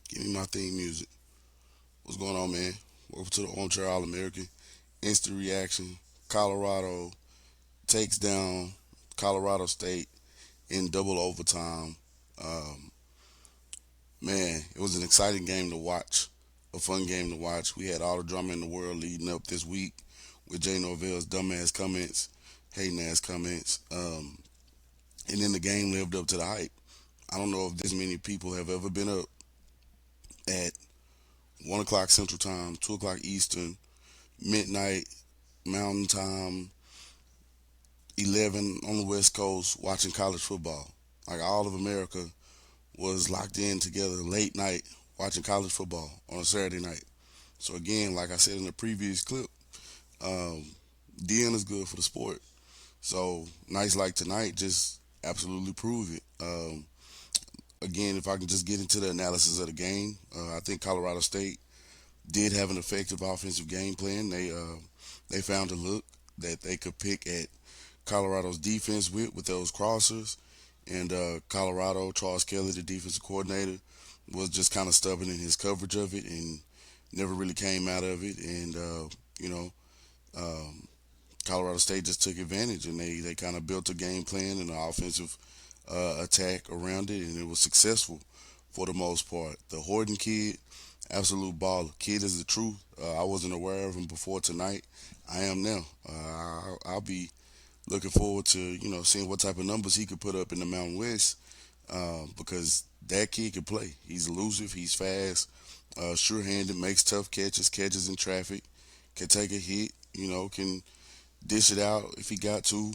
Give me my theme music. What's going on, man? Welcome to the Armchair All American. Instant reaction. Colorado takes down Colorado State in double overtime. Um, Man, it was an exciting game to watch, a fun game to watch. We had all the drama in the world leading up this week with Jay Norvell's dumbass comments, hating ass comments, and then the game lived up to the hype. I don't know if this many people have ever been up at 1 o'clock Central Time, 2 o'clock Eastern, midnight Mountain Time, 11 on the West Coast watching college football. Like all of America was locked in together late night watching college football on a Saturday night. So again, like I said in the previous clip, um, DN is good for the sport. So nights like tonight just absolutely prove it. Again, if I can just get into the analysis of the game, I think Colorado State did have an effective offensive game plan. They found a look that they could pick at Colorado's defense with those crossers, and Colorado Charles Kelly, the defensive coordinator, was just kind of stubborn in his coverage of it and never really came out of it. And you know, um, Colorado State just took advantage and they kind of built a game plan and an offensive attack around it, and it was successful for the most part. The Horton kid, absolute baller. Kid is the truth. I wasn't aware of him before tonight. I am now. I'll be looking forward to seeing what type of numbers he could put up in the Mountain West because that kid can play. He's elusive. He's fast, sure-handed, makes tough catches, catches in traffic, can take a hit. Can dish it out if he got to.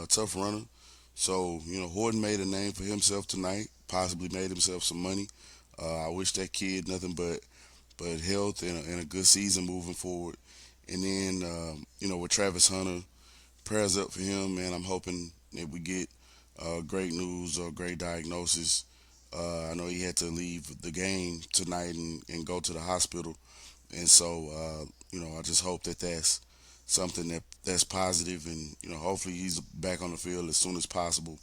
Tough runner. So Horton made a name for himself tonight. Possibly made himself some money. I wish that kid nothing but health and a good season moving forward. And then with Travis Hunter, prayers up for him, man. I'm hoping that we get great news or great diagnosis. I know he had to leave the game tonight and go to the hospital, and so I just hope that that's something that's positive, and hopefully he's back on the field as soon as possible.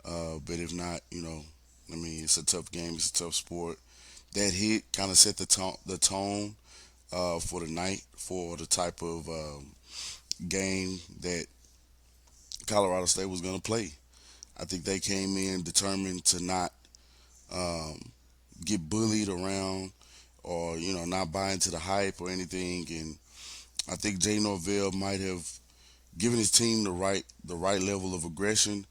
But if not, I mean, it's a tough game, it's a tough sport. That hit kind of set the tone for the night for the type of game that Colorado State was going to play. I think they came in determined to not um, get bullied around or not buy into the hype or anything. And I think Jay Norvell might have given his team the right level of aggression,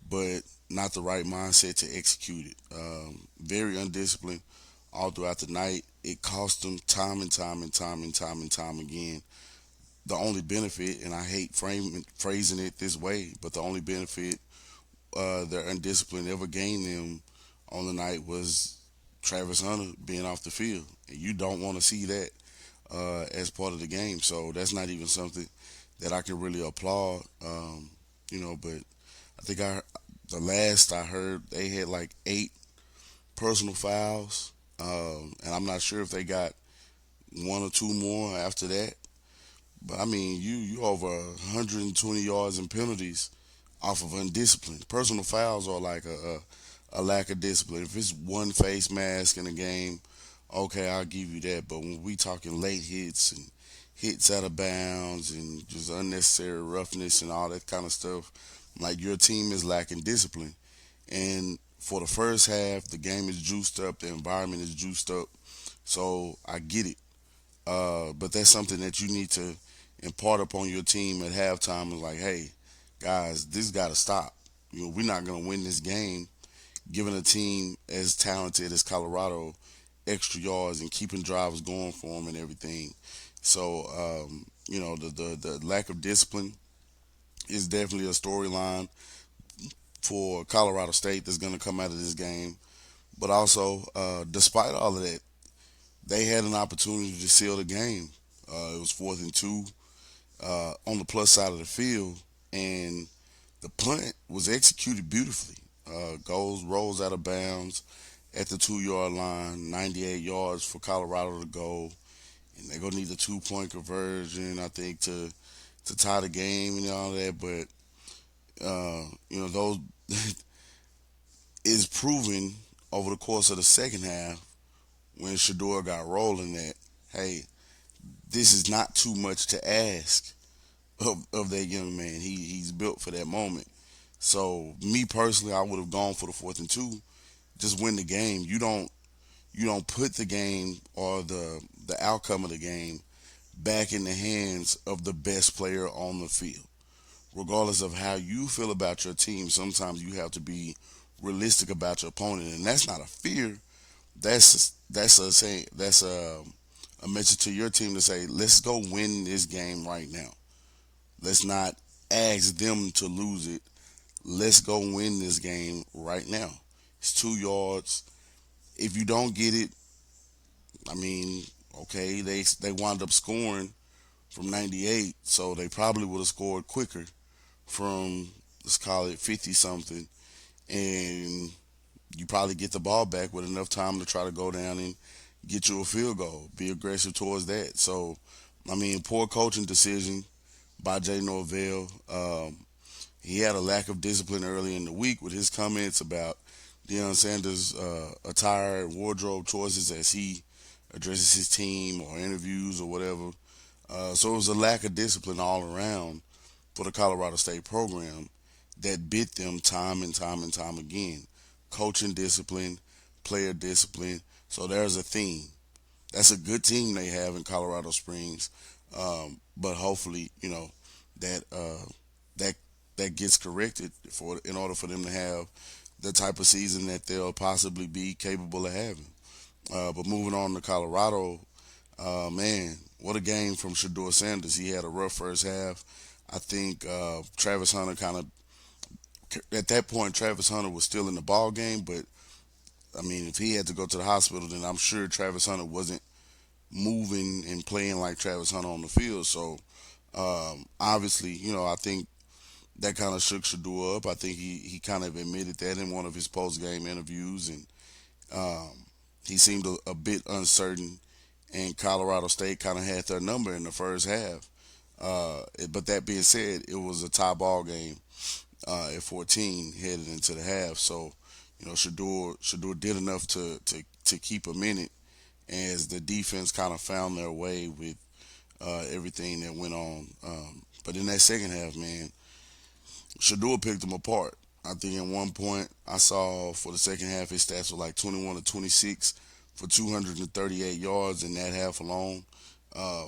but not the right mindset to execute it. Very undisciplined all throughout the night. It cost them time and time and time and time and time again. The only benefit, and I hate phrasing it this way, but the only benefit their undiscipline ever gained them on the night was Travis Hunter being off the field. And you don't want to see that as part of the game. So that's not even something that I can really applaud. But I think the last I heard they had like 8 personal fouls, and I'm not sure if they got one or two more after that. But I mean, you over 120 yards in penalties off of undiscipline. Personal fouls are like a lack of discipline. If it's one face mask in a game, okay, I'll give you that. But when we talking late hits and hits out of bounds and just unnecessary roughness and all that kind of stuff, like your team is lacking discipline. And for the first half, the game is juiced up, the environment is juiced up. So I get it. But that's something that you need to impart upon your team at halftime. Is like, hey, guys, this got to stop. We're not going to win this game giving a team as talented as Colorado extra yards and keeping drives going for them and everything. So, the lack of discipline is definitely a storyline for Colorado State that's going to come out of this game. But also, despite all of that, they had an opportunity to seal the game. It was 4th and 2 on the plus side of the field, and the punt was executed beautifully. Goes rolls out of bounds at the 2 yard line, 98 yards for Colorado to go, and they're gonna need a 2 point conversion, I think, to tie the game and all that. But those is proven over the course of the second half when Shador got rolling that, hey, this is not too much to ask of that young man. He's built for that moment. So me personally, I would have gone for the 4th and 2. Just win the game. You don't put the game or the outcome of the game back in the hands of the best player on the field. Regardless of how you feel about your team, sometimes you have to be realistic about your opponent, and that's not a fear. That's a say that's a message to your team to say, let's go win this game right now. Let's not ask them to lose it. Let's go win this game right now. It's 2 yards. If you don't get it, I mean, okay, they wound up scoring from 98, so they probably would have scored quicker from, let's call it 50 something, and you probably get the ball back with enough time to try to go down and get you a field goal. Be aggressive towards that. So, I mean, poor coaching decision by Jay Norvell. He had a lack of discipline early in the week with his comments about Deion Sanders' attire and wardrobe choices as he addresses his team or interviews or whatever. So it was a lack of discipline all around for the Colorado State program that bit them time and time and time again. Coaching discipline, player discipline. So there's a theme. That's a good team they have in Colorado Springs, but hopefully, that that that gets corrected for in order for them to have the type of season that they'll possibly be capable of having. But moving on to Colorado, man, what a game from Shador Sanders. He had a rough first half. I think Travis Hunter kind of at that point Travis Hunter was still in the ball game, but I mean if he had to go to the hospital, then I'm sure Travis Hunter wasn't moving and playing like Travis Hunter on the field. So obviously, I think that kind of shook Shador up. I think he kind of admitted that in one of his post game interviews, and um, he seemed a bit uncertain. And Colorado State kind of had their number in the first half. But that being said, it was a tie ball game at 14 headed into the half. So, Shador did enough to keep a minute as the defense kind of found their way with everything that went on. But in that second half, man, Shador picked them apart. I think at one point I saw for the second half his stats were like 21 to 26 for 238 yards in that half alone.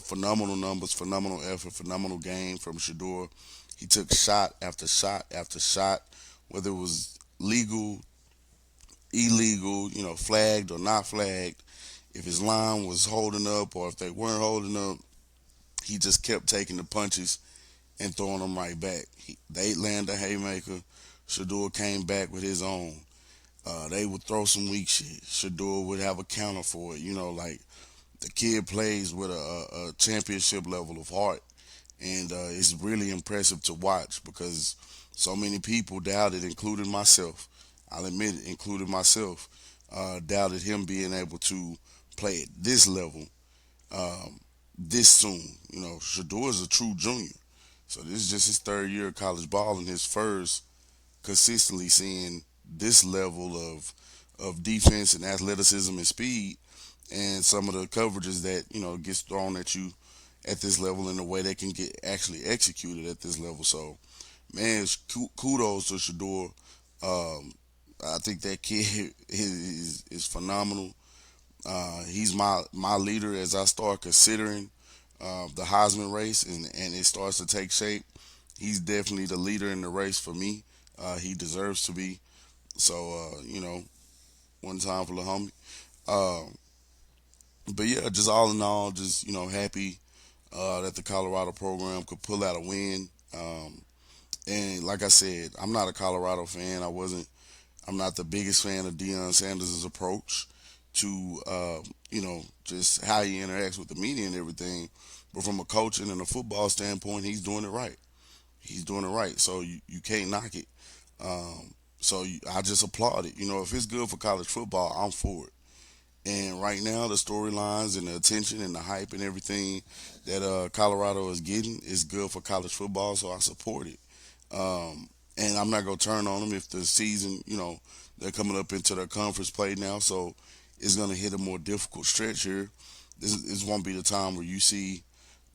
Phenomenal numbers, phenomenal effort, phenomenal game from Shador. He took shot after shot after shot, whether it was legal, illegal, flagged or not flagged. If his line was holding up or if they weren't holding up, he just kept taking the punches and throwing them right back. They landed a haymaker. Shador came back with his own. They would throw some weak shit. Shador would have a counter for it. Like the kid plays with a championship level of heart, and it's really impressive to watch because so many people doubted, including myself. I'll admit it, including myself, doubted him being able to play at this level this soon. Shador is a true junior. So this is just his third year of college ball and his first consistently seeing this level of defense and athleticism and speed and some of the coverages that gets thrown at you at this level in the way they can get actually executed at this level. So man, kudos to Shador. I think that kid is phenomenal. He's my leader as I start considering the Heisman race and it starts to take shape. He's definitely the leader in the race for me. He deserves to be. So, one time for the homie. Um, but yeah, just all in all, just, happy that the Colorado program could pull out a win. And like I said, I'm not a Colorado fan. I'm not the biggest fan of Deion Sanders' approach to, just how he interacts with the media and everything. But from a coaching and a football standpoint, he's doing it right. He's doing it right. So you can't knock it. I just applaud it. If it's good for college football, I'm for it. And right now, the storylines and the attention and the hype and everything that Colorado is getting is good for college football, so I support it. And I'm not gonna turn on them if the season, they're coming up into their conference play now. So is going to hit a more difficult stretch here. This won't be the time where you see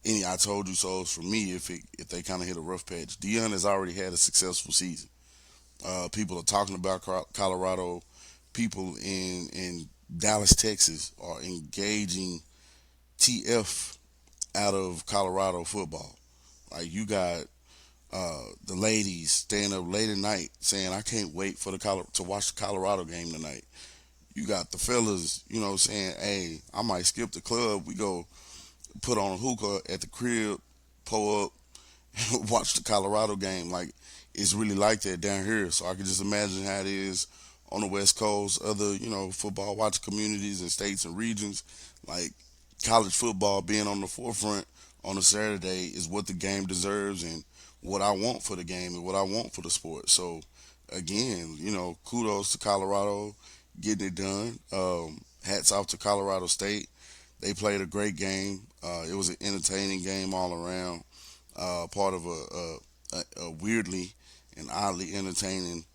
any "I told you so's" for me if they kind of hit a rough patch. Dion has already had a successful season. People are talking about Colorado. People in Dallas, Texas, are engaging TF out of Colorado football. Like you got the ladies staying up late at night saying, "I can't wait for to watch the Colorado game tonight." You got the fellas, saying, "Hey, I might skip the club. We go put on a hookah at the crib, pull up, watch the Colorado game." Like it's really like that down here. So I can just imagine how it is on the West Coast, other football watching communities and states and regions. Like college football being on the forefront on a Saturday is what the game deserves and what I want for the game and what I want for the sport. So again, kudos to Colorado getting it done. Hats off to Colorado State. They played a great game. It was an entertaining game all around. Part of a weirdly and oddly entertaining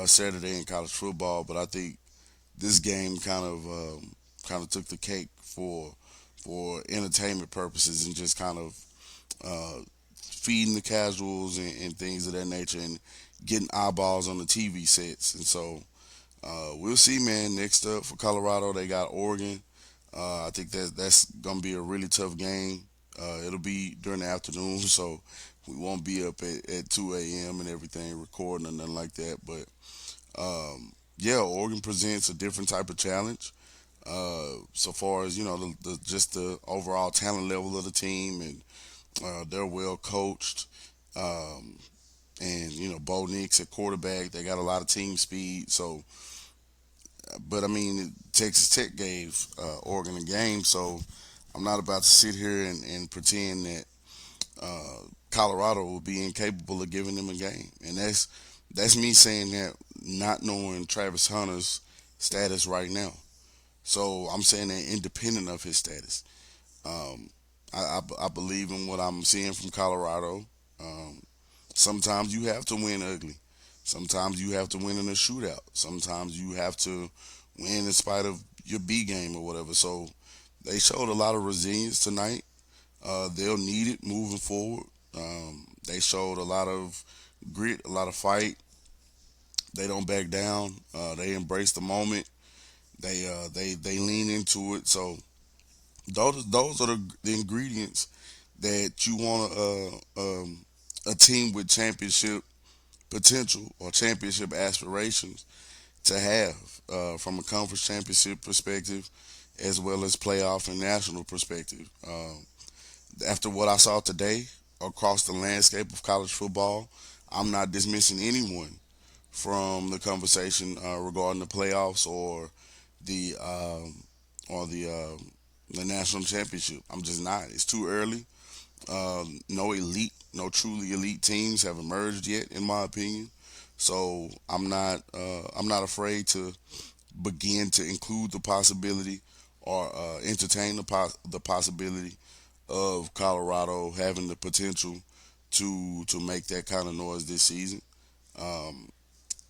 Saturday in college football. But I think this game kind of took the cake for entertainment purposes and just kind of uh, feeding the casuals and things of that nature and getting eyeballs on the TV sets. And so we'll see, man. Next up for Colorado, they got Oregon. I think that's gonna be a really tough game. It'll be during the afternoon, so we won't be up at 2 a.m. and everything recording or nothing like that. But yeah, Oregon presents a different type of challenge. So far as just the overall talent level of the team, and they're well coached. Um, and Bo Nix at quarterback, they got a lot of team speed. So, but I mean, Texas Tech gave Oregon a game, so I'm not about to sit here and pretend that Colorado will be incapable of giving them a game. And that's me saying that, not knowing Travis Hunter's status right now. So I'm saying that independent of his status. Um, I believe in what I'm seeing from Colorado. Um, Sometimes you have to win ugly. Sometimes you have to win in a shootout. Sometimes you have to win in spite of your B game or whatever. So they showed a lot of resilience tonight. They'll need it moving forward. They showed a lot of grit, a lot of fight. They don't back down. They embrace the moment. They lean into it. So those are the ingredients that you want a team with championship potential or championship aspirations to have, from a conference championship perspective as well as playoff and national perspective. After what I saw today across the landscape of college football, I'm not dismissing anyone from the conversation regarding the playoffs the um, or the national championship. I'm just not. It's too early. No truly elite teams have emerged yet, in my opinion. So I'm not afraid to begin to include the possibility or entertain the possibility of Colorado having the potential to make that kind of noise this season. Um,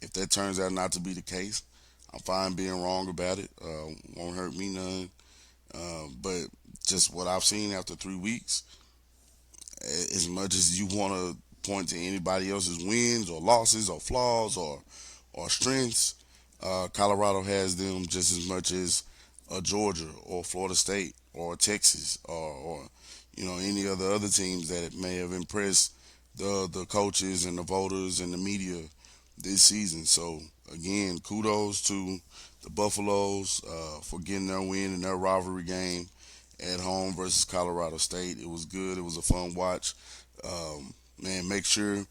if that turns out not to be the case, I'm fine being wrong about it. Won't hurt me none. But just what I've seen after 3 weeks, as much as you want to point to anybody else's wins or losses or flaws or strengths, Colorado has them just as much as Georgia or Florida State or Texas or any of the other teams that may have impressed the coaches and the voters and the media this season. So again, kudos to the Buffaloes for getting their win in their rivalry game at home versus Colorado State. It was good. It was a fun watch. Man, make sure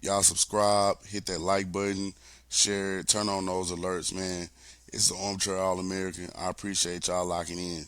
y'all subscribe, hit that like button, share it, turn on those alerts, man. It's the Armchair All American. I appreciate y'all locking in.